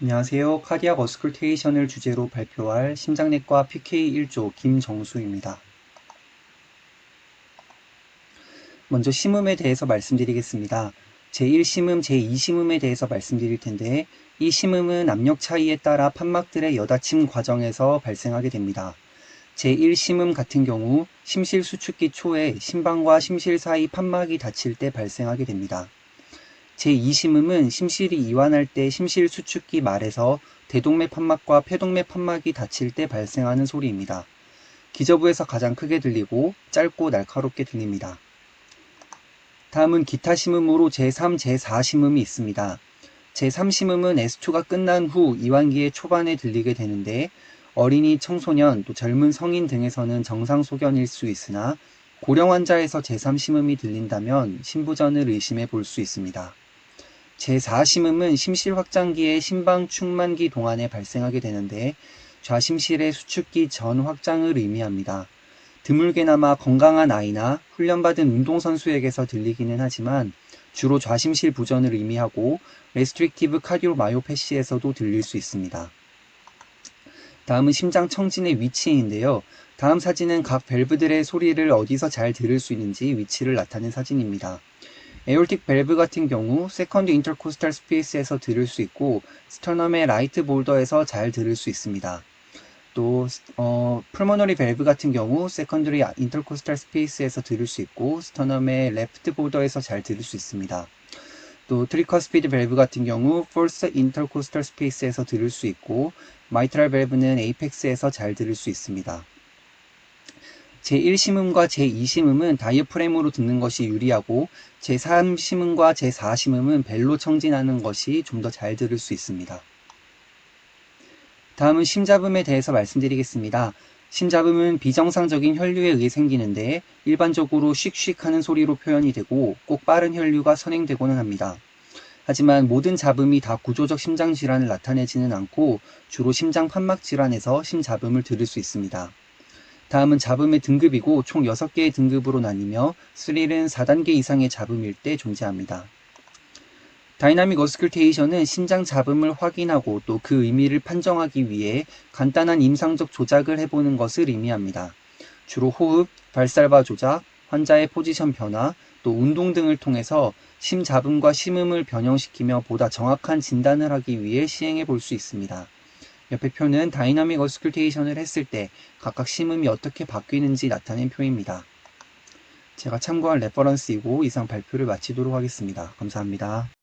안녕하세요. 카디악 어스쿨테이션을 주제로 발표할 심장내과 PK 1조 김정수입니다. 먼저 심음에 대해서 말씀드리겠습니다. 제1심음, 제2심음에 대해서 말씀드릴 텐데 이 심음은 압력 차이에 따라 판막들의 여닫힘 과정에서 발생하게 됩니다. 제1심음 같은 경우 심실수축기 초에 심방과 심실 사이 판막이 닫힐 때 발생하게 됩니다. 제2심음은 심실이 이완할 때 심실수축기 말에서 대동맥 판막과 폐동맥 판막이 닫힐 때 발생하는 소리입니다. 기저부에서 가장 크게 들리고 짧고 날카롭게 들립니다. 다음은 기타 심음으로 제3, 제4심음이 있습니다. 제3심음은 S2가 끝난 후 이완기의 초반에 들리게 되는데 어린이, 청소년, 또 젊은 성인 등에서는 정상 소견일 수 있으나 고령 환자에서 제3심음이 들린다면 심부전을 의심해 볼 수 있습니다. 제4심음은 심실 확장기의 심방 충만기 동안에 발생하게 되는데 좌심실의 수축기 전 확장을 의미합니다. 드물게나마 건강한 아이나 훈련받은 운동선수에게서 들리기는 하지만 주로 좌심실 부전을 의미하고 레스트릭티브 카디오마요패시에서도 들릴 수 있습니다. 다음은 심장 청진의 위치인데요. 다음 사진은 각 밸브들의 소리를 어디서 잘 들을 수 있는지 위치를 나타낸 사진입니다. 에올틱 밸브 같은 경우 세컨드 인터코스탈 스페이스에서 들을 수 있고 스터넘의 라이트 볼더에서 잘 들을 수 있습니다. 또 풀모너리 밸브 같은 경우 세컨드리 인터코스탈 스페이스에서 들을 수 있고 스터넘의 레프트 볼더에서 잘 들을 수 있습니다. 또 트리커스피드 밸브 같은 경우 폴스 인터코스탈 스페이스에서 들을 수 있고 마이트랄 밸브는 에이펙스에서 잘 들을 수 있습니다. 제1심음과 제2심음은 다이어프램으로 듣는 것이 유리하고 제3심음과 제4심음은 벨로 청진하는 것이 좀 더 잘 들을 수 있습니다. 다음은 심잡음에 대해서 말씀드리겠습니다. 심잡음은 비정상적인 혈류에 의해 생기는데 일반적으로 씩씩 하는 소리로 표현이 되고 꼭 빠른 혈류가 선행되고는 합니다. 하지만 모든 잡음이 다 구조적 심장질환을 나타내지는 않고 주로 심장 판막 질환에서 심잡음을 들을 수 있습니다. 다음은 잡음의 등급이고 총 6개의 등급으로 나뉘며 스릴은 4단계 이상의 잡음일 때 존재합니다. 다이나믹 어스쿨테이션은 심장 잡음을 확인하고 또 그 의미를 판정하기 위해 간단한 임상적 조작을 해보는 것을 의미합니다. 주로 호흡, 발살바 조작, 환자의 포지션 변화, 또 운동 등을 통해서 심잡음과 심음을 변형시키며 보다 정확한 진단을 하기 위해 시행해 볼 수 있습니다. 옆에 표는 다이나믹 어스쿨테이션을 했을 때 각각 심음이 어떻게 바뀌는지 나타낸 표입니다. 제가 참고한 레퍼런스이고 이상 발표를 마치도록 하겠습니다. 감사합니다.